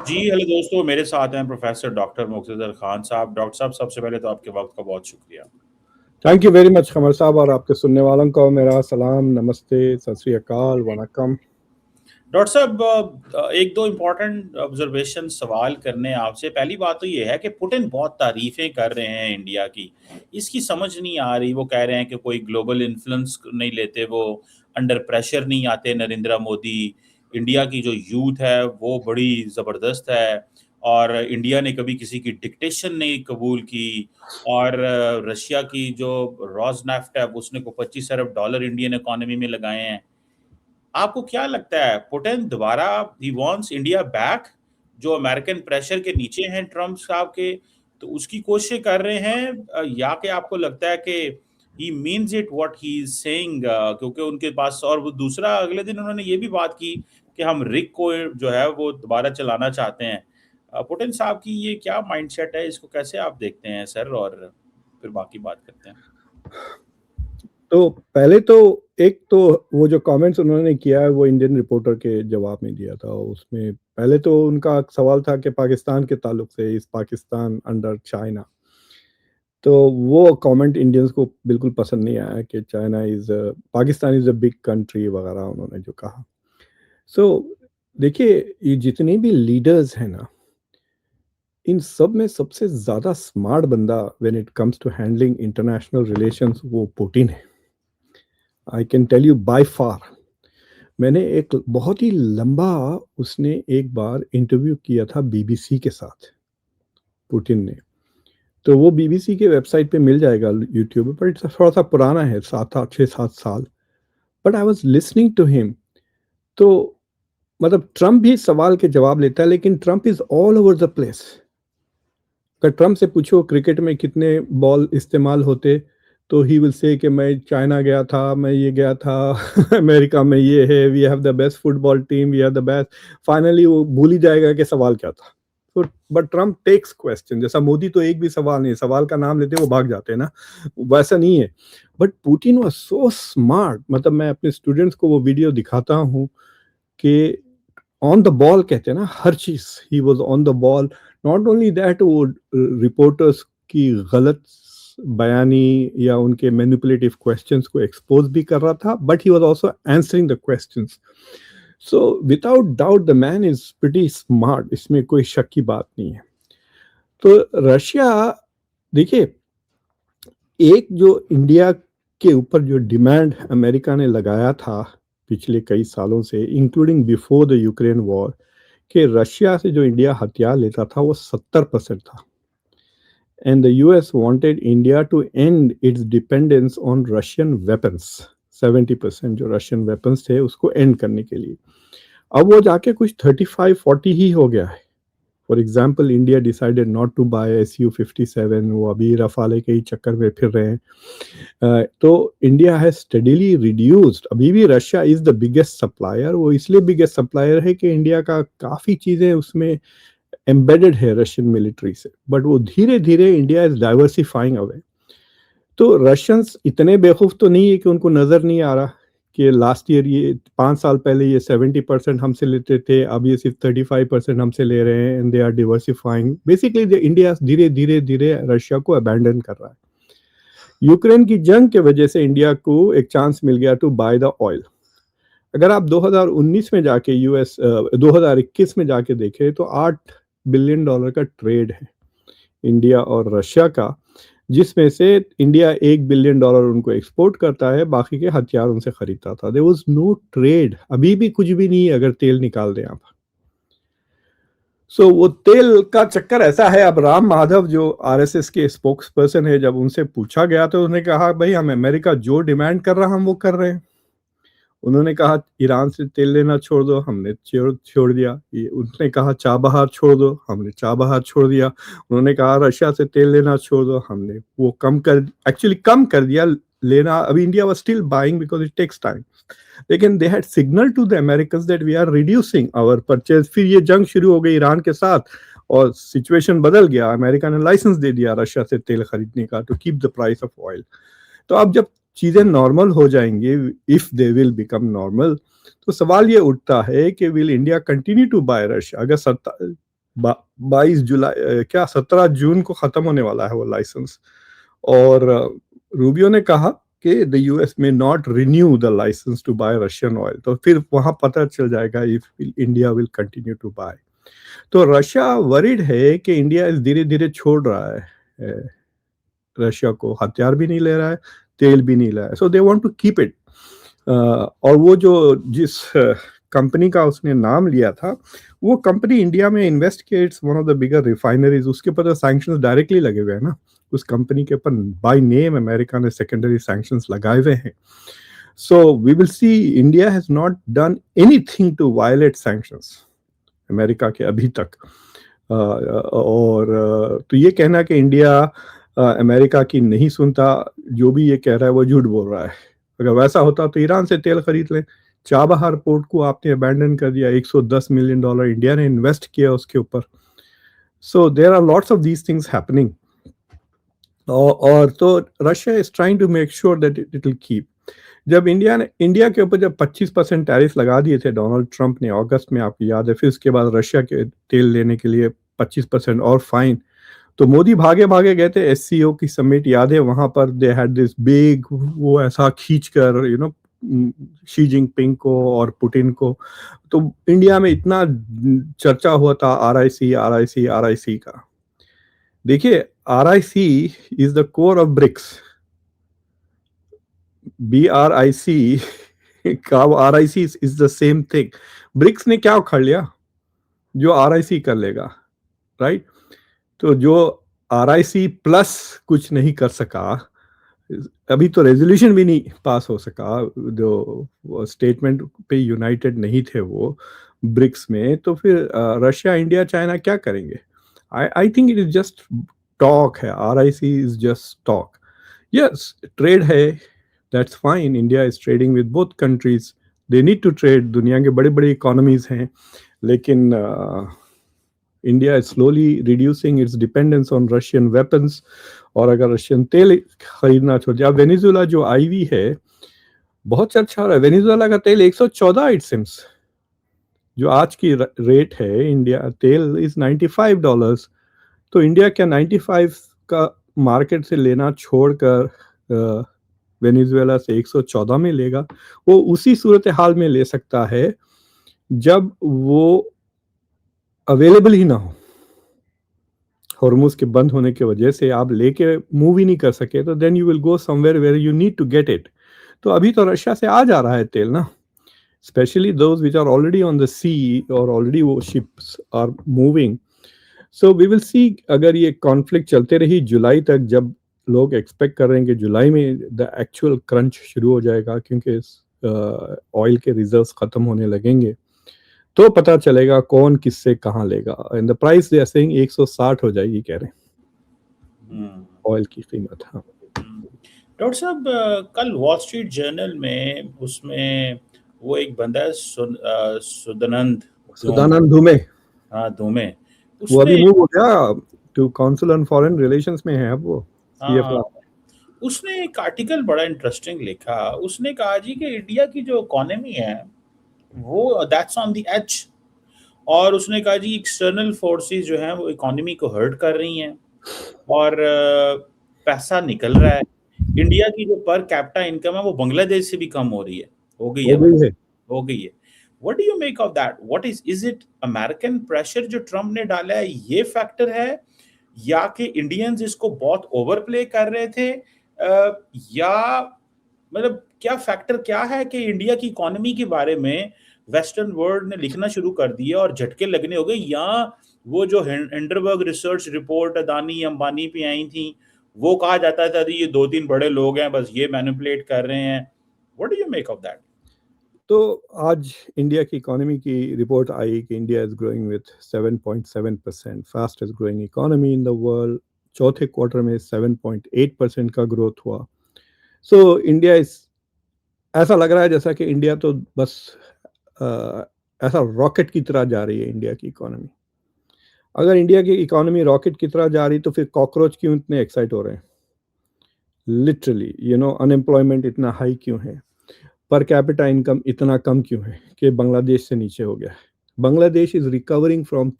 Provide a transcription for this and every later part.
जी, hello दोस्तों, मेरे साथ हैं प्रोफ़ेसर डॉक्टर मुक़्तदर ख़ान साहब। डॉक्टर साहब, सबसे पहले तो आपके वक़्त का बहुत शुक्रिया। थैंक यू वेरी मच कमर साहब, और आपके सुनने वालों को मेरा सलाम, नमस्ते, सत श्री अकाल, वनक्कम। डॉक्टर साहब, 1-2 इम्पोर्टेंट ऑब्ज़र्वेशन सवाल करने हैं आपसे। पहली बात तो ये है कि पुतिन बहुत तारीफ़ें कर रहे हैं इंडिया की। इसकी समझ नहीं आ रही, वो कह रहे हैं कि कोई ग्लोबल इन्फ्लुएंस नहीं लेते वो, अंडर प्रेशर नहीं आते नरेंद्र मोदी, इंडिया की जो यूथ है वो बड़ी ज़बरदस्त है और इंडिया ने कभी किसी की डिक्टेशन नहीं कबूल की और रशिया की जो रोज़नेफ्ट है उसने को $25 अरब इंडियन इकोनॉमी में लगाए हैं। आपको क्या लगता है पुतिन दोबारा ही वांट्स इंडिया बैक जो अमेरिकन प्रेशर के नीचे हैं ट्रम्प साहब के तो उसकी कोशिशें कर रहे हैं या कि आपको लगता है कि he means it what he is saying क्योंकि उनके पास और वो दूसरा अगले दिन उन्होंने ये भी बात की कि हम रिक को जो है वो दोबारा चलाना चाहते हैं। पुतिन साहब की ये क्या माइंडसेट है, इसको कैसे आप देखते हैं सर, और फिर बाकी बात करते हैं। तो पहले तो एक तो वो जो कमेंट्स उन्होंने किया है वो इंडियन रिपोर्टर के जवाब में दिया था। उसमें पहले तो उनका सवाल था कि पाकिस्तान के ताल्लुक से, इस पाकिस्तान अंडर चाइना। तो वो कमेंट इंडियंस को बिल्कुल पसंद नहीं आया कि China is Pakistan is a big country वगैरह उन्होंने जो कहा। सो देखिए, ये जितने भी लीडर्स हैं ना, इन सब में सबसे ज्यादा स्मार्ट बंदा when it comes to handling international relations वो पुतिन है। I can tell you by far. मैंने एक बहुत ही लंबा, उसने एक बार इंटरव्यू किया था बीबीसी के साथ, पुतिन ने। तो वो बीबीसी के वेबसाइट पे मिल जाएगा यूट्यूब पर। थोड़ा सा पुराना है, 7 6 7 साल। But I was listening to him. तो मतलब ट्रम्प भी सवाल के जवाब लेता है, लेकिन Trump is all over the place. अगर ट्रम्प से पूछो क्रिकेट में कितने बॉल इस्तेमाल होते, तो ही विल से कि मैं चाइना गया था, मैं ये गया था, अमेरिका में ये है, we have the best football team, we have the best. Finally वो भूल ही जाएगा कि सवाल क्या था। तो बट ट्रम्प टेक्स क्वेश्चन, जैसा मोदी तो एक भी सवाल नहीं, सवाल का नाम लेते वो भाग जाते हैं ना, वैसा नहीं है। But Putin was so smart. मतलब मैं अपने स्टूडेंट्स को वो वीडियो दिखाता हूँ कि ऑन द बॉल कहते हैं ना, हर चीज he was on the ball. Not only that, वो रिपोर्टर्स की गलत बयानी या उनके मैनिपुलेटिव क्वेश्चंस को एक्सपोज भी कर रहा था, but he was also answering the questions. So without doubt the man is pretty smart, इसमें कोई शक की बात नहीं है। तो रशिया, देखिए, एक जो इंडिया के ऊपर जो डिमांड अमेरिका ने लगाया था पिछले कई सालों से, including before the Ukraine war, कि रशिया से जो इंडिया हथियार लेता था वो 70% था। And the US wanted India to end its dependence on Russian weapons. 70% जो रशियन वेपन्स थे उसको एंड करने के लिए। अब वो जाके कुछ 35-40 ही हो गया है। For example, India decided not to buy SU-57, वो अभी रफाले के ही चक्कर में फिर रहे हैं। तो इंडिया हैज स्टडीली रिड्यूस्ड। अभी भी Russia is the biggest supplier. वो इसलिए बिगेस्ट सप्लायर है कि इंडिया का काफ़ी चीज़ें उसमें एम्बेडेड है रशियन मिलिट्री से, बट वो धीरे धीरे इंडिया इज डाइवर्सिफाइंग अवे। तो रशियंस इतने बेवकूफ़ तो नहीं है कि उनको नज़र नहीं आ रहा कि लास्ट ईयर, ये 5 साल पहले ये 70% हमसे लेते थे, अब ये सिर्फ 35% हमसे ले रहे हैं, and they are diversifying. Basically India धीरे धीरे धीरे रशिया को अबैंडन कर रहा है। यूक्रेन की जंग के वजह से इंडिया को एक चांस मिल गया टू बाय द ऑयल। अगर आप 2019 में जाके 2021 में जाके देखें तो $8 बिलियन का ट्रेड है इंडिया और रशिया का, जिसमें से इंडिया $1 बिलियन उनको एक्सपोर्ट करता है, बाकी के हथियार उनसे खरीदता था। देयर वाज नो ट्रेड, अभी भी कुछ भी नहीं है अगर तेल निकाल दें आप। वो तेल का चक्कर ऐसा है। अब राम माधव जो आरएसएस के स्पोक्स पर्सन है, जब उनसे पूछा गया तो उन्होंने कहा भाई, हम अमेरिका जो डिमांड कर रहा हम वो कर रहे हैं। उन्होंने कहा ईरान से तेल लेना छोड़ दो, हमने छोड़ दिया। ये उन्होंने कहा चाबहार छोड़ दो, हमने चाबहार छोड़ दिया। उन्होंने कहा रशिया से तेल लेना छोड़ दो, हमने वो कम कर दिया लेना। अभी India was still buying because it takes time, लेकिन they had signal to the Americans that we are reducing our purchase. फिर ये जंग शुरू हो गई ईरान के साथ और सिचुएशन बदल गया। अमेरिका ने लाइसेंस दे दिया रशिया से तेल खरीदने का to keep the price of oil. तो अब जब चीजें नॉर्मल हो जाएंगी, if they will become normal, तो सवाल ये उठता है कि will India continue to buy Russia. अगर 22 जुलाई क्या 17 जून को खत्म होने वाला है वो लाइसेंस। और रूबियो ने कहा कि the US may not renew the licence to buy Russian oil. तो फिर वहां पता चल जाएगा if India will continue to buy. तो रशिया वरीड है कि इंडिया धीरे धीरे छोड़ रहा है रशिया को, हथियार भी नहीं ले रहा है, तेल भी नहीं ले रहा है, so they want to keep it. और वो जो जिस कंपनी का उसने नाम लिया था, वो कंपनी इंडिया में इन्वेस्ट किया, it's one of the bigger refineries, उसके ऊपर तो सैंक्शंस डायरेक्टली लगे हुए हैं ना, उस कंपनी के ऊपर बाय नेम अमेरिका ने सेकेंडरी सैंक्शंस लगाए हुए हैं। So we will see India has not done anything to violate sanctions America के अभी तक। और तो ये कहना कि इंडिया अमेरिका की नहीं सुनता, जो भी ये कह रहा है वो झूठ बोल रहा है। अगर वैसा होता तो ईरान से तेल खरीद लें। चाबहार पोर्ट को आपने अबैंडन कर दिया, $110 मिलियन इंडिया ने इन्वेस्ट किया उसके ऊपर। So there are lots of these things happening. और तो Russia is trying to make sure that it will keep. जब इंडिया के ऊपर जब 25% टैरिफ लगा दिए थे डोनाल्ड ट्रंप ने अगस्त में, आपको याद है, फिर उसके बाद रशिया के तेल लेने के लिए 25% और फाइन, तो मोदी भागे भागे गए थे एससीओ की समिट, याद है, वहां पर दे हैड दिस बिग, वो ऐसा खींच कर शी जिनपिंग को और पुतिन को, तो इंडिया में इतना चर्चा हुआ था आरआईसी आरआईसी आरआईसी का। देखिए, RIC is the core of BRICS, BRIC का RIC is the same thing. BRICS ने क्या उखाड़ लिया जो RIC कर लेगा, राइट? तो जो RIC प्लस कुछ नहीं कर सका, अभी तो रेजोल्यूशन भी नहीं पास हो सका, जो स्टेटमेंट पे यूनाइटेड नहीं थे वो ब्रिक्स में, तो फिर रशिया, इंडिया, चाइना क्या करेंगे? I think it is just talk है, RIC is just talk. Yes, trade है, that's fine, India is trading with both countries, they need to trade, दुनिया के बड़े बड़े इकोनॉमीज हैं, लेकिन India is slowly reducing its dependence on Russian weapons। और अगर रशियन तेल खरीदना छोड़ दिया, वेनेजुएला जो आईवी है, बहुत चर्चा हो रहा है, वेनेजुएला का तेल 114 इट सिम्स, जो आज की रेट है इंडिया तेल इज $95। तो इंडिया क्या 95 का मार्केट से लेना छोड़कर वेनेजुएला से 114 में लेगा? वो उसी सूरत हाल में ले सकता है जब वो अवेलेबल ही ना हो, हॉर्मुज के बंद होने की वजह से आप लेके मूव ही नहीं कर सके, तो then you will go somewhere where you need to get it. तो अभी तो रशिया से आ जा रहा है तेल ना, specially those which are already on the sea, और ऑलरेडी वो ships are moving. So we will see, अगर ये कॉन्फ्लिक्ट चलते रही जुलाई तक, जब लोग एक्सपेक्ट कर रहे हैं कि जुलाई में द एक्चुअल क्रंच शुरू हो जाएगा, क्योंकि ऑयल के रिजर्व्स खत्म होने लगेंगे, तो पता चलेगा कौन किससे कहाँ लेगा। And the price they are saying 160 हो जाएगी, कह रहे हैं ऑयल की कीमत। हाँ डॉक्टर साहब, कल वॉल स्ट्रीट जर्नल में उसमें वो एक बंदा है सुदानंद धूमे, हाँ धूमे, वो अभी मूव हो गया to council on foreign relations में है अब वो। हाँ, उसने एक आर्टिकल बड़ा इंटरेस्टिंग लिखा। उसने कहा जी कि इंडिया की जो इकोनॉमी है वो दैट्स ऑन द एज, और उसने कहा जी एक्सटर्नल फोर्सेस जो हैं वो इकोनॉमी को हर्ट कर रही हैं और पैसा निकल रहा है। इंडिया की जो पर कैपिटा इनकम है वो बांग्लादेश से भी कम हो रही है, हो गई है। What do you make of that? What is it American pressure जो ट्रम्प ने डाला है, ये फैक्टर है, या कि इंडियंस इसको बहुत ओवर प्ले कर रहे थे, या मतलब क्या फैक्टर क्या है कि इंडिया की इकोनॉमी के बारे में वेस्टर्न वर्ल्ड ने लिखना शुरू कर दिया और झटके लगने हो गए, या वो जो Hindenburg research report Adani Ambani पे आई थी, वो कहा जाता था ये 2-3 बड़े लोग हैं बस ये मैनिपुलेट कर रहे हैं। What do you make of that? तो आज इंडिया की इकोनॉमी की रिपोर्ट आई कि India is growing with 7.7%, fastest growing economy in the world. चौथे क्वार्टर में 7.8% का ग्रोथ हुआ। सो इंडिया इज, ऐसा लग रहा है जैसा कि इंडिया तो बस ऐसा रॉकेट की तरह जा रही है इंडिया की इकोनॉमी। अगर इंडिया की इकोनॉमी रॉकेट की तरह जा रही तो फिर कॉकरोच क्यों इतने एक्साइट हो रहे हैं? लिटरली अनएम्प्लॉयमेंट इतना हाई क्यों है? पर कैपिटा इनकम इतना कम क्यों है कि बांग्लादेश से नीचे हो गया है? बांग्लादेश इज रिकवरिंग फ्रॉम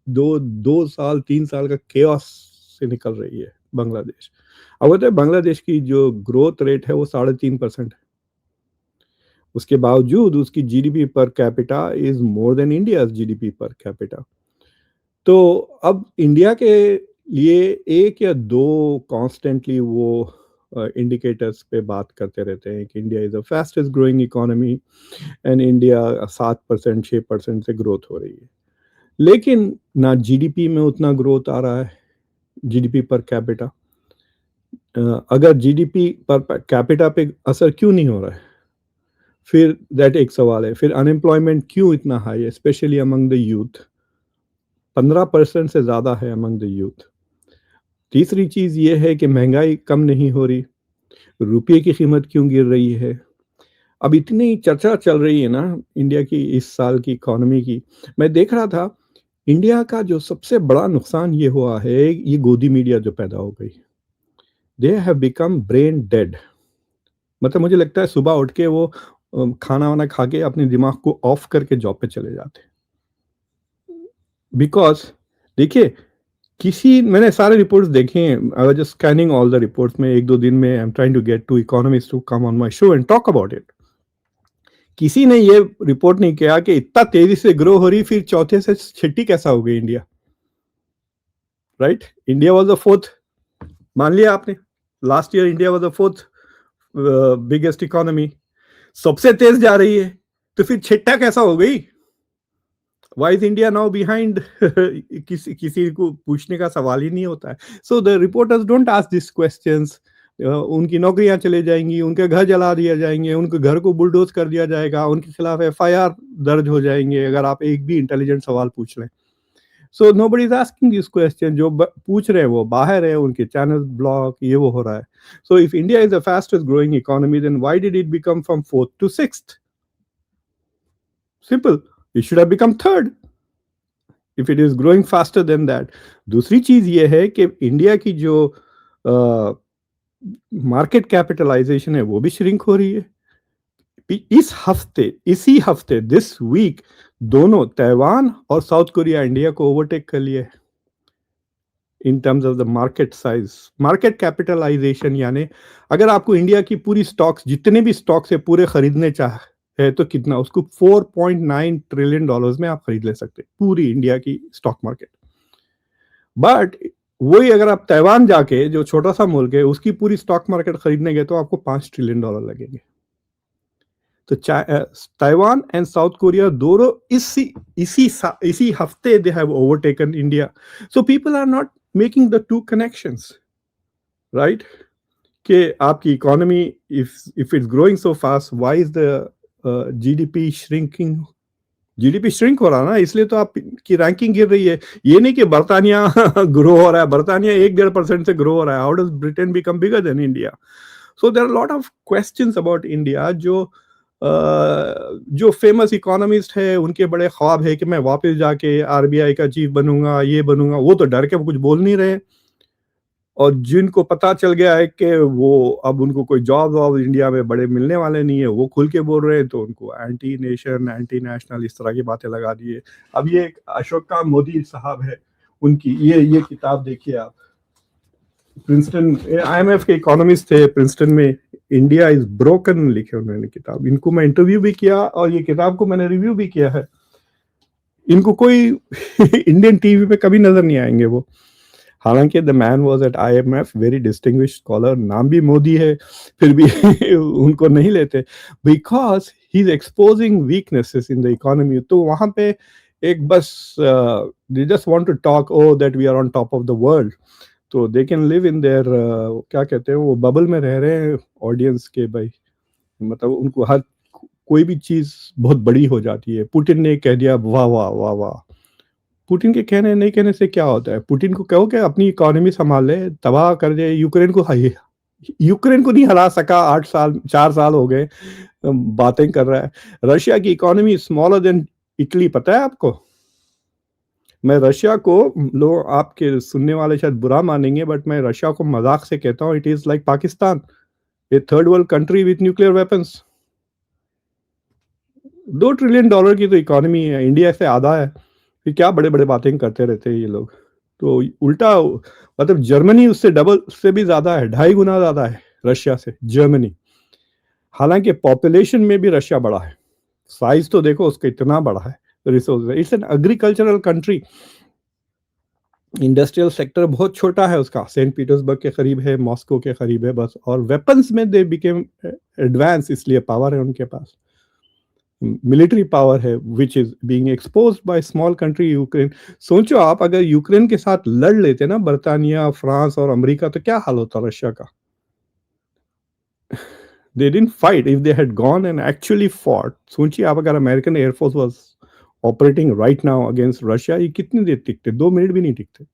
2 साल 3 साल का केओस से निकल रही है बांग्लादेश। अब होता है बांग्लादेश की जो ग्रोथ रेट है वो 3.5% है। उसके बावजूद उसकी GDP per capita is more than India GDP per capita. तो अब इंडिया के लिए एक या दो कॉन्स्टेंटली वो इंडिकेटर्स पे बात करते रहते हैं कि India is the fastest growing economy and India 7% 6% से ग्रोथ हो रही है, लेकिन ना जीडीपी में उतना ग्रोथ आ रहा है, जीडीपी पर कैपिटा। अगर जीडीपी पर कैपिटा पे असर क्यों नहीं हो रहा है, फिर दैट एक सवाल है। फिर अनएम्प्लॉयमेंट क्यों इतना हाई है, स्पेशली अमंग द यूथ, 15% से ज्यादा है अमंग द यूथ। तीसरी चीज ये है कि महंगाई कम नहीं हो रही, रुपये की कीमत क्यों गिर रही है। अब इतनी चर्चा चल रही है ना इंडिया की इस साल की इकोनॉमी की, मैं देख रहा था इंडिया का जो सबसे बड़ा नुकसान ये हुआ है, ये गोदी मीडिया जो पैदा हो गई, they have become brain dead. मतलब मुझे लगता है सुबह उठ के वो खाना वाना खा के अपने दिमाग को ऑफ करके जॉब पे चले जाते, बिकॉज देखिए मैंने सारे रिपोर्ट्स देखे हैं, I was just scanning all the reports में, 1-2 दिन में I am trying to get 2 economist to come on my show and talk about it. किसी ने ये रिपोर्ट नहीं किया कि इतना तेजी से ग्रो हो रही, फिर चौथे से छठी कैसा हो गई India, right? India was the fourth, मान लिया आपने, last year India was the fourth biggest economy, सबसे तेज जा रही है, तो फिर छठा कैसा हो गई? Why is India now behind? किसी को पूछने का सवाल ही नहीं होता है। So the reporters don't ask these questions. उनकी नौकरियां चले जाएंगी, उनके घर जला दिया जाएंगे, उनके घर को बुलडोज कर दिया जाएगा, उनके खिलाफ एफआईआर दर्ज हो जाएंगे अगर आप एक भी इंटेलिजेंट सवाल पूछ लें। So nobody is asking this question. जो पूछ रहे हैं वो बाहर है, उनके चैनल ब्लॉक, ये वो हो रहा है। So if India is the fastest growing economy, then why did it become from 4th to 6th? Simple. It should have become 3rd if it is growing faster than that. दूसरी चीज ये है कि इंडिया की जो market capitalisation है वो भी श्रिंक हो रही है। इसी हफ्ते दिस वीक दोनों ताइवान और साउथ कोरिया इंडिया को ओवरटेक कर लिया है in terms of the market size, market capitalisation. यानी अगर आपको इंडिया की पूरी स्टॉक्स, जितने भी स्टॉक्स है पूरे खरीदने चाह है तो कितना, उसको $4.9 ट्रिलियन में आप खरीद ले सकते पूरी इंडिया की स्टॉक मार्केट। बट वही अगर आप ताइवान जाके, जो छोटा सा मुल्क है, उसकी पूरी स्टॉक मार्केट खरीदने गए तो आपको $5 ट्रिलियन लगेंगे। तो ताइवान एंड साउथ कोरिया दोनों इसी हफ्ते they have overtaken India. So people are not making the two connections, right? कि आपकी economy if it's growing so fast, why is the GDP shrinking? GDP shrink हो रहा ना, इसलिए तो आपकी रैंकिंग गिर रही है। ये नहीं कि बर्तानिया ग्रो हो रहा है, बर्तानिया 1-1.5% से ग्रो हो रहा है। How does Britain become bigger than India? So there are lot of questions about India. जो फेमस इकोनॉमिस्ट है उनके बड़े ख्वाब है कि मैं वापस जाके आरबीआई का चीफ बनूंगा, ये बनूंगा, वो तो डर के कुछ बोल नहीं रहे। और जिनको पता चल गया है कि वो अब उनको कोई जॉब वॉब इंडिया में बड़े मिलने वाले नहीं है, वो खुल के बोल रहे हैं, तो उनको एंटी नेशन, एंटी नेशनल, इस तरह की बातें लगा दी है। अब ये अशोका मोदी साहब है, उनकी ये किताब देखिए आप, प्रिंसटन, आईएमएफ के इकोनॉमिस्ट थे प्रिंसटन में, इंडिया इज ब्रोकन लिखे उन्होंने किताब। इनको मैं इंटरव्यू भी किया और ये किताब को मैंने रिव्यू भी किया है। इनको कोई इंडियन टीवी पे कभी नजर नहीं आएंगे वो, हालांकि the man was at IMF, very distinguished scholar, नाम भी मोदी है, फिर भी उनको नहीं लेते because he is exposing weaknesses in the economy. तो वहां पे एक बस they just want to talk, oh that we are on top of the world, तो they can live in there क्या कहते हैं, वो बबल में रह रहे हैं ऑडियंस के भाई। मतलब उनको हर कोई भी चीज बहुत बड़ी हो जाती है। पुतिन ने कह दिया, वाह वाह वाह वाह। पुतिन के कहने नहीं कहने से क्या होता है? पुतिन को कहो कि अपनी इकोनॉमी संभाल ले, तबाह कर दे यूक्रेन को। यूक्रेन को नहीं हरा सका, 4 साल हो गए, बातें कर रहा है। रशिया की इकोनॉमी स्मॉलर देन इटली, पता है आपको? मैं रशिया को, लोग आपके सुनने वाले शायद बुरा मानेंगे, बट मैं रशिया को मजाक से कहता हूँ, it is like Pakistan, A third world country with nuclear weapons. $2 trillion की तो इकोनॉमी है, इंडिया से आधा है, फिर क्या बड़े-बड़े बातें करते रहते हैं ये लोग। तो उल्टा मतलब जर्मनी उससे डबल से भी ज़्यादा है, 2.5 गुना ज़्यादा है रशिया से, जर्मनी। हालाँकि पॉपुलेशन में भी रशिया बड़ा है, साइज़ तो देखो उसका इतना बड़ा है, resource it's an agricultural country. Industrial sector बहुत छोटा है उसका, सेंट पीटर्सबर्ग के करीब है, मॉस्को के करीब है बस, और वेपन्स में दे बिकेम एडवांस, इसलिए पावर है उनके पास, मिलिट्री पावर है which is being exposed by small country Ukraine. सोचो आप अगर यूक्रेन के साथ लड़ लेते ना बर्तानिया, फ्रांस और अमेरिका, तो क्या हाल होता रशिया का। they didn't fight. If they had gone and actually fought, सोचिए आप अगर American air force was operating right now against Russia, ये कितनी देर टिकते, 2 मिनट भी नहीं टिकते।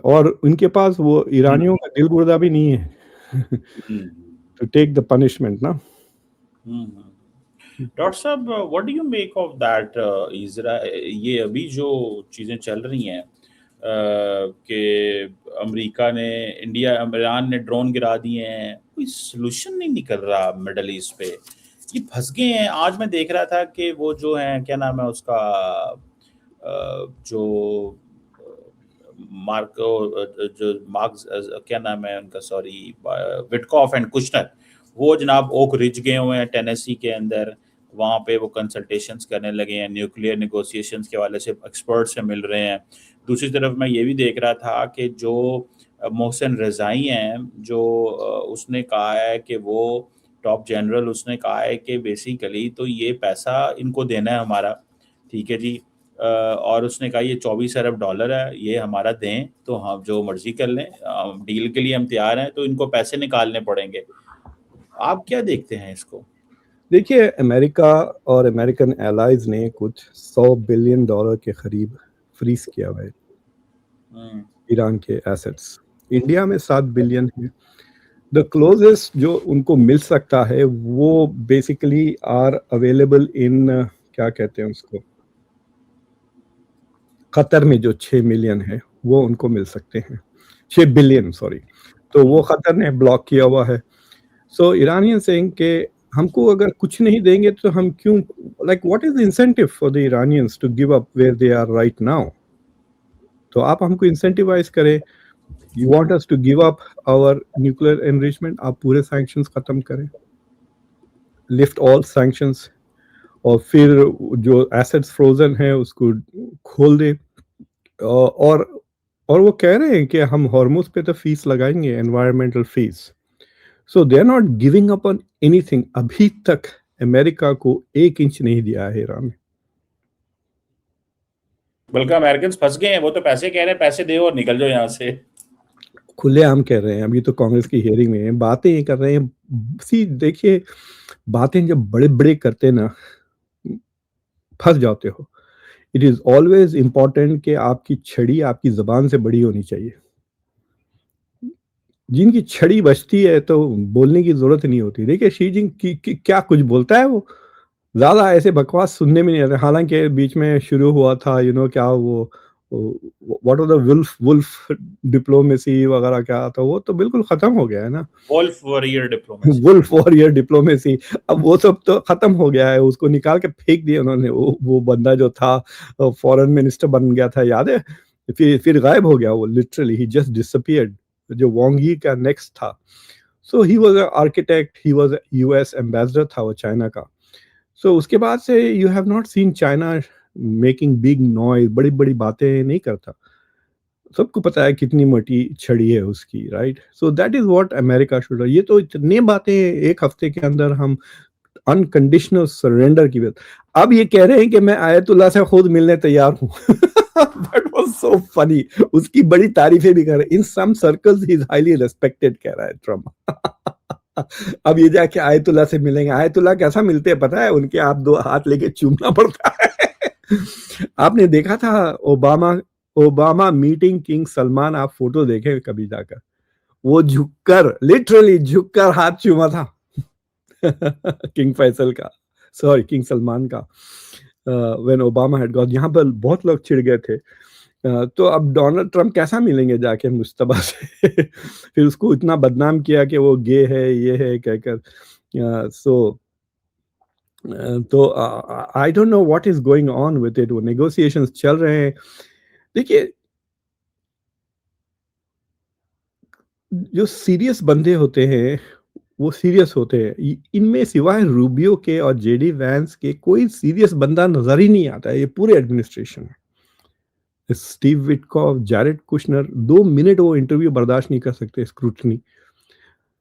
और उनके पास वो ईरानियों का दिल गुर्दा भी नहीं है टू टेक द पनिशमेंट ना। डॉक्टर साहब, what do you make of that ये अभी जो चीज़ें चल रही हैं कि अमेरिका ने, इंडिया, ईरान ने ड्रोन गिरा दिए हैं, कोई सोल्यूशन नहीं निकल रहा मिडल ईस्ट पे, ये फंस गए हैं। आज मैं देख रहा था कि वो जो है, क्या नाम है उसका, जो मार्को, जो मार्क्स, क्या नाम है उनका, सॉरी, विटकॉफ एंड कुशनर, वो जनाब ओक रिज गए हुए हैं टेनेसी के अंदर, वहाँ पे वो कंसल्टेशंस करने लगे हैं, न्यूक्लियर नेगोशिएशंस के वाले से एक्सपर्ट से मिल रहे हैं। दूसरी तरफ मैं ये भी देख रहा था कि जो मोहसिन रज़ाई हैं, जो उसने कहा है कि वो टॉप जनरल, उसने कहा है कि बेसिकली तो ये पैसा इनको देना है हमारा, ठीक है जी, और उसने कहा ये 24 अरब डॉलर है, ये हमारा दें तो हम जो मर्जी कर लें, डील के लिए हम तैयार हैं, तो इनको पैसे निकालने पड़ेंगे। आप क्या देखते हैं इसको? देखिए, अमेरिका और अमेरिकन एलाइज ने कुछ $100 बिलियन के करीब फ्रीज किया हुआ है ईरान के एसेट्स। इंडिया में 7 बिलियन है। द क्लोजेस्ट जो उनको मिल सकता है वो बेसिकली आर अवेलेबल इन, क्या कहते हैं उसको, कतर में जो 6 मिलियन है वो उनको मिल सकते हैं, 6 बिलियन सॉरी, तो वो कतर ने ब्लॉक किया हुआ है। सो ईरानियन सेइंग के हमको अगर कुछ नहीं देंगे तो हम क्यों, like what is the incentive for the Iranians to give up where they are right now. तो आप हमको इंसेंटिवाइज करें, you want us to give up our nuclear enrichment, आप पूरे सैंक्शंस खत्म करें, लिफ्ट ऑल सैंक्शंस, और फिर जो एसेट्स फ्रोजन है उसको खोल दे। और वो कह रहे हैं कि हम हॉर्मुज पे तो फीस लगाएंगे, environmental fees. So they are not giving up on anything. अभी तक अमेरिका को 1 इंच नहीं दिया है ईरान ने। बल्कि अमेरिकन फंस गए हैं, वो तो पैसे कह रहे हैं, पैसे दे और निकल जाओ यहाँ से। खुलेआम कह रहे हैं, अभी तो कांग्रेस की हियरिंग में बातें ये कर रहे हैं। सी देखिए, बातें जब बड़े-बड़े करते ना, फंस जाते हो। इट इज ऑलवेज इंपॉर्टेंट कि आपकी छड़ी आपकी जबान से बड़ी होनी चाहिए। जिनकी छड़ी बचती है तो बोलने की जरूरत नहीं होती। देखिए शी जिन की क्या कुछ बोलता है वो, ज्यादा ऐसे बकवास सुनने में नहीं आता। हालांकि बीच में शुरू हुआ था क्या वो what was the wolf wolf diplomacy वगैरह, क्या था वो, तो बिल्कुल खत्म हो गया है ना। Wolf warrior diplomacy, wolf warrior diplomacy, अब वो सब तो खत्म हो गया है, उसको निकाल के फेंक दिया उन्होंने। वो बंदा जो था फॉरेन मिनिस्टर बन गया था, याद है, फिर गायब हो गया वो, लिटरली ही जस्ट डिसअपीयर्ड। जो वांग यी का नेक्स्ट था, so he was a architect, he was US ambassador था वो चाइना का। सो उसके बाद से you have not seen China making big noise, बड़ी बड़ी बातें नहीं करता। सबको पता है कितनी मोटी छड़ी है उसकी, right. So that is what America should. ये तो इतने बातें एक हफ्ते के अंदर हम अनकंडीशनल सरेंडर की बात। अब ये कह रहे हैं कि मैं आयतुल्ला से खुद मिलने तैयार हूँ। That was so funny. उसकी बड़ी तारीफें भी कर रहे हैं। In some circles he is highly respected, कह रहा है ट्रम्प। अब ये जाके आयतुल्ला से मिलेंगे। आयतुल्ला कैसा मिलते हैं पता है? उनके आप 2 हाथ लेके चूमना पड़ता है। आपने देखा था ओबामा मीटिंग किंग सलमान, आप फोटो देखें कभी जाकर, वो झुककर, लिटरली झुककर हाथ चूमा था। किंग फैसल का, सॉरी किंग सलमान का, व्हेन ओबामा हैड गॉट। यहाँ पर बहुत लोग चिढ़ गए थे। तो अब डोनाल्ड ट्रंप कैसा मिलेंगे जाके मुश्तबा से? फिर उसको इतना बदनाम किया कि वो गे है, ये है कहकर। सो तो I don't know what is going on with it, वो नेगोशिएशंस चल रहे हैं। देखिए, जो सीरियस बंदे होते हैं वो सीरियस होते हैं। इनमें सिवाय रूबियो के और जेडी वैंस के कोई सीरियस बंदा नजर ही नहीं आता है, ये पूरे एडमिनिस्ट्रेशन में। Steve Witkoff, Jared Kushner 2 minute वो इंटरव्यू बर्दाश्त नहीं कर सकते, स्क्रूटनी।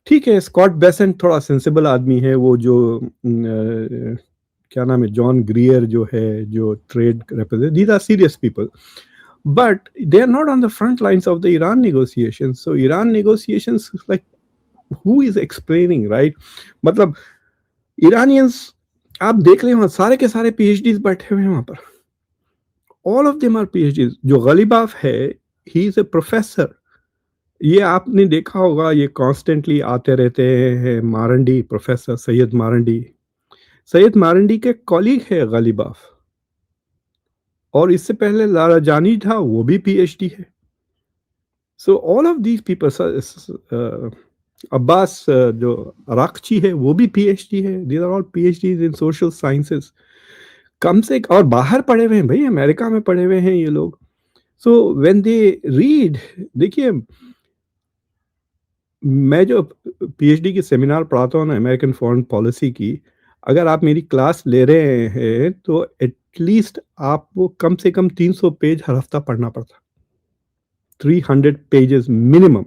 ठीक है, स्कॉट बेसेंट थोड़ा सेंसिबल आदमी है, वो जो क्या नाम है, जॉन ग्रियर जो है, जो trade represent, these are serious people, but they are not on the front lines of the Iran negotiations. So Iran negotiations, like, who is explaining, right? मतलब Iranians, आप देख लें वहाँ सारे के सारे PhDs बैठे हुए हैं वहाँ पर, all of them are PhDs। जो गलीबाफ है, he is a professor। ये आपने देखा होगा, ये कॉन्स्टेंटली आते रहते हैं, मारंडी, प्रोफेसर सैयद मारंडी के कॉलीग है गलीबाफ। और इससे पहले लाराजानी था, वो भी PhD है। So all of these people, Abbas जो अराकची है वो भी PhD है। These are all PhDs in social sciences. कम से, और बाहर पढ़े हुए हैं भाई, अमेरिका में पढ़े हुए हैं ये लोग। सो व्हेन दे रीड, देखिए, मैं जो PhD की सेमिनार पढ़ाता हूँ ना, अमेरिकन फॉरेन पॉलिसी की, अगर आप मेरी क्लास ले रहे हैं तो एटलीस्ट आपको कम से कम 300 पेज हर हफ्ता पढ़ना पड़ता, 300 pages minimum.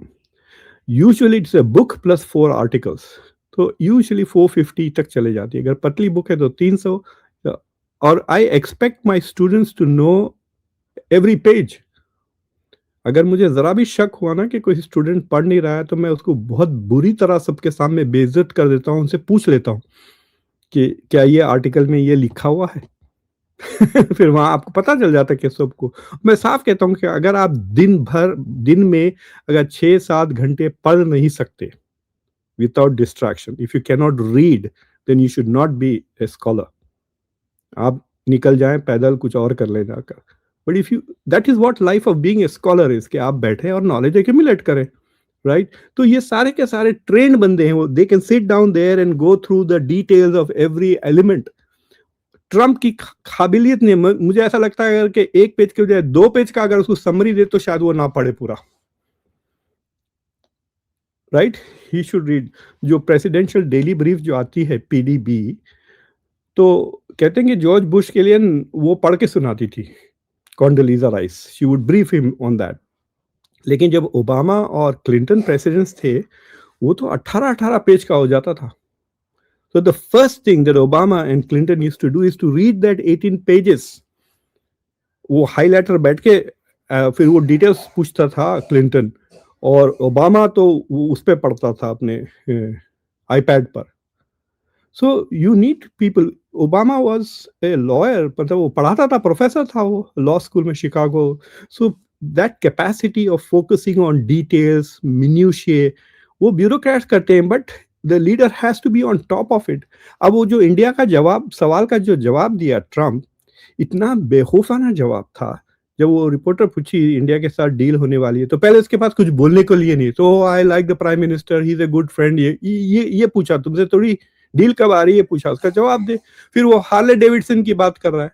Usually it's a book plus 4 articles, तो यूजुअली 450 तक चले जाती है। अगर पतली बुक है तो 300। और I expect my students to know every page. अगर मुझे जरा भी शक हुआ ना कि कोई स्टूडेंट पढ़ नहीं रहा है, तो मैं उसको बहुत बुरी तरह सबके सामने बेइज्जत कर देता हूँ, उनसे पूछ लेता हूँ कि क्या ये आर्टिकल में ये लिखा हुआ है। फिर वहां आपको पता चल जाता है कि सबको। मैं साफ कहता हूँ कि अगर आप दिन में अगर 6-7 घंटे पढ़ नहीं सकते without distraction, if you can not read, then you should not be a scholar. आप निकल जाएं पैदल, कुछ और कर ले जाकर। But if you, that is what life of being a scholar is, कि आप बैठे और नॉलेज एक्यूमुलेट करें, राइट? तो ये सारे के सारे ट्रेंड बंदे हैं, वो they can sit down there and go through the details of every element. Trump की काबिलियत ने, मुझे ऐसा लगता है कि 1 पेज के बजाय 2 पेज का अगर उसको समरी दे तो शायद वो ना पढ़े पूरा, राइट? He should read. जो प्रेसिडेंशियल डेली ब्रीफ जो आती है, PDB, तो कहते हैं कि जॉर्ज बुश के लिए वो पढ़ के सुनाती थी, Condoleezza Rice, she would brief him on that. लेकिन जब ओबामा और क्लिंटन प्रेसिडेंट्स थे, वो तो 18-18 पेज का हो जाता था। So the first thing that Obama and Clinton used to do is to read that 18 pages. वो हाईलाइटर बैठ के फिर वो डिटेल्स पूछता था क्लिंटन, और ओबामा तो वो उस पर पढ़ता था अपने आईपैड पर। So you need people. Obama was a lawyer, मतलब वो पढ़ाता था, प्रोफेसर था वो लॉ स्कूल में Chicago. So that capacity of focusing on details, minutiae, वो ब्यूरोक्रेट्स करते हैं, but the leader has to be on top of it. अब वो जो इंडिया का जवाब, सवाल का जो जवाब दिया ट्रम्प, इतना बेखौफाना जवाब था। जब वो रिपोर्टर पूछी इंडिया के साथ डील होने वाली है, तो पहले उसके पास कुछ बोलने को लिए नहीं, तो I like the prime minister, he is a good friend, ये पूछा, तुमसे थोड़ी डील कब आ रही है पूछा, उसका जवाब दे। फिर वो हार्ले डेविडसन की बात कर रहा है।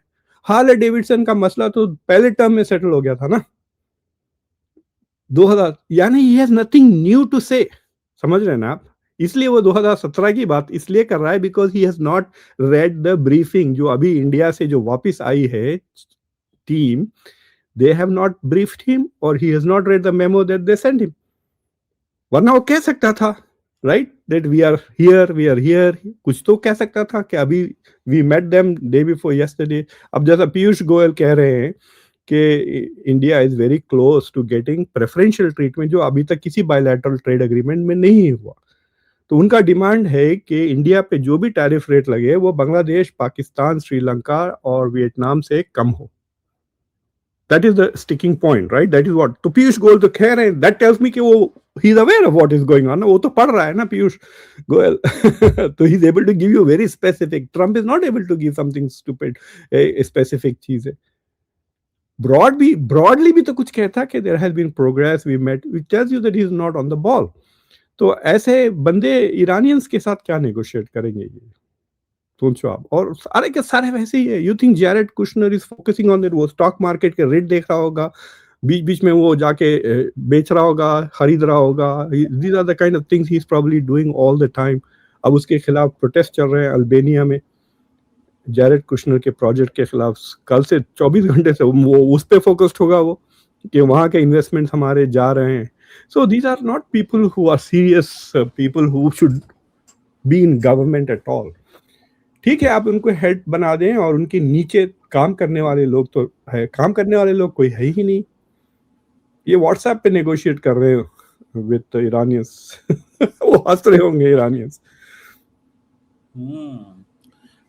हार्ले डेविडसन का मसला तो पहले टर्म में सेटल हो गया था ना, 2000, यानी he has nothing new to say. समझ रहे हैं ना आप? इसलिए वो 2017 की बात इसलिए कर रहा है because he has not read the briefing. जो अभी इंडिया से जो वापस आई है team, they have not briefed him, or he has not read the memo that they sent him। वरना वो कह सकता था, right, that we are here, कुछ तो कह सकता था कि अभी we met them day before yesterday। अब जैसा पीयूष गोयल कह रहे हैं कि India is very close to getting preferential treatment, जो अभी तक किसी बायलैटरल ट्रेड एग्रीमेंट में नहीं हुआ। तो उनका डिमांड है कि इंडिया पे जो भी टैरिफ रेट लगे वो बांग्लादेश, पाकिस्तान, श्रीलंका और वियतनाम से कम हो। That is the sticking point, right? That is what, तो पीयूष गोयल तो कह रहे हैं, that tells me कि वो he is aware of what is going on। वो तो पढ़ रहा है ना पीयूष गोयल। तो he is able to give you very specific। Trump is not able to give something stupid, a specific चीज है। broadly भी तो कुछ कहता कि there has been progress, we met, which tells you that he is not on the ball। तो ऐसे बंदे इरानियंस के साथ क्या नेगोशिएट करेंगे ये? सोचो आप, और सारे के सारे वैसे ही है। You think Jared Kushner is focusing on that? वो स्टॉक मार्केट के रेट देख रहा होगा, बीच बीच में वो जाके बेच रहा होगा, खरीद रहा होगा। These are the kind of things he is probably doing all the time. अब उसके खिलाफ प्रोटेस्ट चल रहे हैं अल्बानिया में, जैरेड कुशनर के प्रोजेक्ट के खिलाफ। कल से 24 घंटे से वो उस पे फोकस्ड होगा, वो कि वहाँ के इन्वेस्टमेंट्स हमारे जा रहे हैं। So these are not people who are serious, people who should be in government at all. ठीक है, आप उनको हेड बना दें और उनके नीचे काम करने वाले लोग तो है, काम करने वाले लोग कोई है ही नहीं। ये व्हाट्सएप पे नेगोशिएट कर रहे हो विद ईरानियंस वो हंस रहे होंगे ईरानियंस।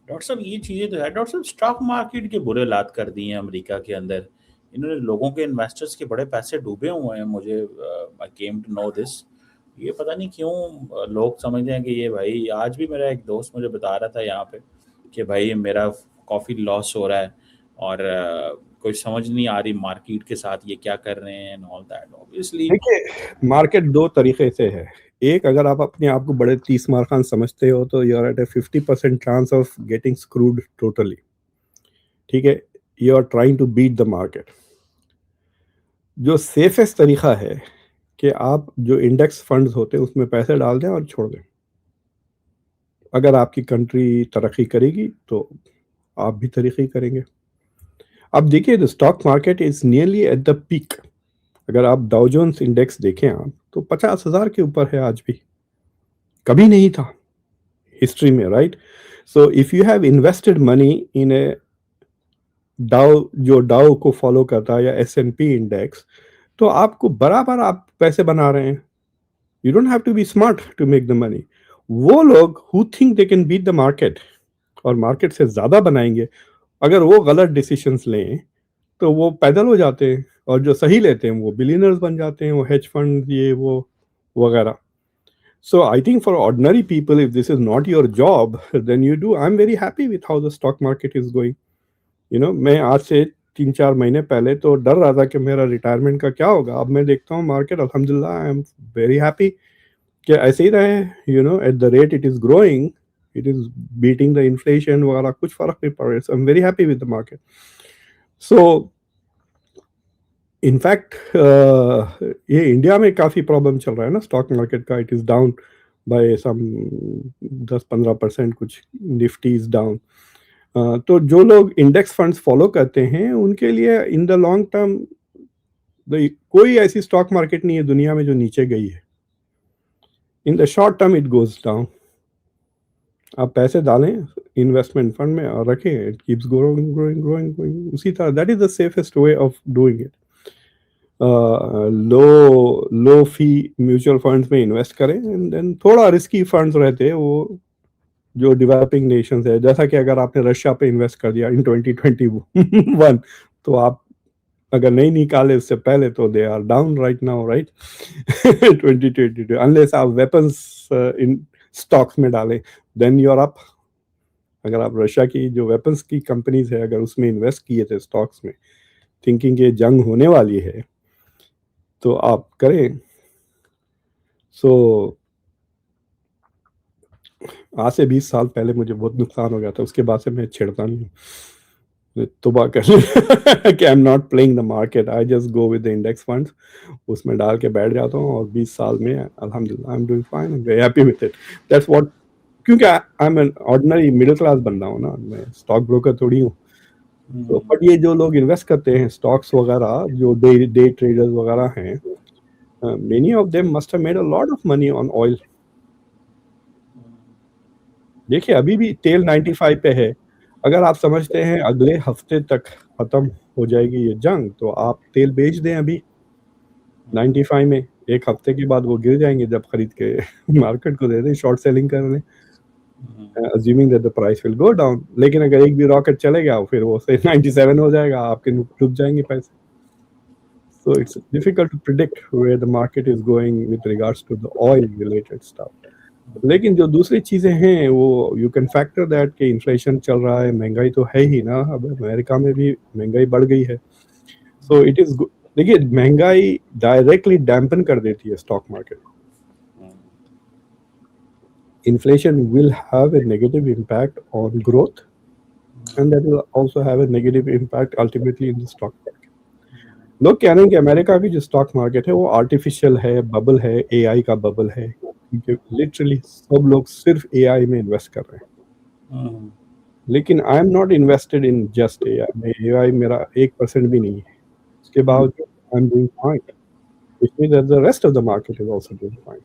डॉक्टर साहब ये चीज़ें तो है। डॉक्टर साहब स्टॉक मार्केट के बुरे हालात कर दिए हैं अमेरिका के अंदर। इन्होंने लोगों के, इन्वेस्टर्स के बड़े पैसे डूबे हुए हैं। मुझे आई केम टू नो दिस। ये पता नहीं क्यों लोग समझते हैं कि ये भाई, आज भी मेरा एक दोस्त मुझे बता रहा था यहाँ पे कि भाई मेरा काफ़ी लॉस हो रहा है और कोई समझ नहीं आ रही मार्केट के साथ ये क्या कर रहे हैं एंड ऑल दैट। ऑब्वियसली देखिए, मार्केट दो तरीके से है। एक, अगर आप अपने आप को बड़े 30 मार खान समझते हो तो you are at a 50% chance of getting screwed totally. ठीक है, you are trying to beat the market. जो सेफेस्ट तरीका है कि आप जो इंडेक्स फंड्स होते हैं उसमें पैसे डाल दें और छोड़ दें। अगर आपकी कंट्री तरक्की करेगी तो आप भी तरक्की करेंगे। अब देखिए, the stock market is nearly at the peak. अगर आप डाउ जोन्स इंडेक्स देखें आप, तो 50,000 के ऊपर है आज भी, कभी नहीं था हिस्ट्री में, right? So if you have invested money in a Dow, जो डाउ को फॉलो करता है, या S&P इंडेक्स, तो आपको बराबर आप पैसे बना रहे हैं। You don't have to be smart to make the money. वो लोग who think they can beat the market और मार्केट से ज्यादा बनाएंगे, अगर वो गलत डिसीजंस लें तो वो पैदल हो जाते हैं, और जो सही लेते हैं वो बिलियनर्स बन जाते हैं, वो हेज फंड ये वो वगैरह। So I think for ordinary people, if this is not your job, then you do. I am very happy with how the stock market is going. मैं आज से 3-4 महीने पहले तो डर रहा था कि मेरा रिटायरमेंट का क्या होगा। अब मैं देखता हूँ मार्केट, अल्हम्दुलिल्लाह, आई एम वेरी हैप्पी कि ऐसे ही रहे। At the rate it is growing, it is beating the inflation वगैरह, कुछ फर्क नहीं पड़ रहा है। So I am very happy with the market. So in fact ये इंडिया में काफ़ी प्रॉब्लम चल रहा है ना स्टॉक मार्केट का। It is down by some 10-15%, कुछ निफ्टी इज डाउन। तो जो लोग इंडेक्स फंड्स फॉलो करते हैं उनके लिए इन द लॉन्ग टर्म कोई ऐसी स्टॉक मार्केट नहीं है दुनिया में जो नीचे गई है। In the short term it goes down. आप पैसे डालें इन्वेस्टमेंट फंड में और रखें, it keeps growing growing growing growing. उसी तरह that is the safest way of doing it. Low fee mutual funds में इन्वेस्ट करें, एंड देन थोड़ा रिस्की फंड्स रहते हैं वो जो डेवलपिंग नेशंस है। जैसा कि अगर आपने रशिया पे इन्वेस्ट कर दिया इन 2021, तो आप अगर नहीं निकाले उससे पहले तो they are down right now, right? 2022, unless आप वेपन्स इन स्टॉक्स में डालें, देन यू आर अप। अगर आप रशिया की जो वेपन्स की कंपनीज है अगर उसमें इन्वेस्ट किए थे स्टॉक्स में, थिंकिंग ये जंग होने वाली है, तो आप करें। सो आज से 20 साल पहले मुझे बहुत नुकसान हो गया था, उसके बाद से मैं छेड़ता नहीं हूँ। तोबा कर कि I am not playing the market, I just go with the index funds, उसमें डाल के बैठ जाता हूँ, और 20 साल में अल्हम्दुलिल्लाह I am doing fine, I am very happy with it. That's what, क्योंकि I am an ordinary middle class बंदा हूँ ना, मैं स्टॉक ब्रोकर थोड़ी हूँ। तो बट ये जो लोग इन्वेस्ट करते हैं स्टॉक्स वगैरह, जो डे ट्रेडर्स वगैरह हैं, many of them must have made a lot of money on oil. देखिए अभी भी तेल 95 पे है। अगर आप समझते हैं अगले हफ्ते तक खत्म हो जाएगी ये जंग, तो आप तेल बेच दें अभी 95 में, एक हफ्ते के बाद वो गिर जाएंगे, जब खरीद के मार्केट को दे दें, शॉर्ट सेलिंग कर लें, assuming that the price will go down। लेकिन अगर एक भी रॉकेट चलेगा फिर वो से 97 हो जाएगा, आपके डूब जाएंगे पैसे। So it's difficult to predict where the market is going with regards to the oil related stuff. लेकिन जो दूसरी चीजें हैं वो यू कैन फैक्टर दैट कि इन्फ्लेशन चल रहा है, महंगाई तो है ही ना। अब अमेरिका में भी महंगाई बढ़ गई है। सो इट इज, देखिए महंगाई डायरेक्टली डैम्पन कर देती है stock market. inflation will have a negative impact on growth, and that will also have a negative impact ultimately in the stock market. लोग कह रहे हैं कि अमेरिका की जो स्टॉक मार्केट है वो आर्टिफिशियल है, बबल है, एआई का बबल है, क्योंकि लिटरली सब लोग सिर्फ एआई में इन्वेस्ट कर रहे हैं। लेकिन I am not invested in just AI में, एआई मेरा 1% भी नहीं है, उसके बावजूद आई am doing fine, which means that the rest of the market is also doing fine.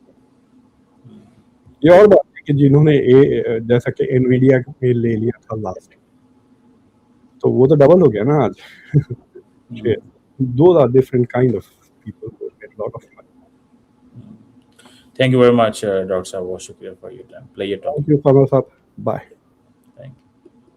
ये और बात है कि जिन्होंने जैसा कि एनवीडिया में ले लिया था लास्ट, तो वो तो डबल हो गया ना आज। Those are different kind of people who get a lot of money. Thank you very much, Dr. Sahab. Shukriya for your time. Play your talk. Thank you, Farmer Saab. Bye.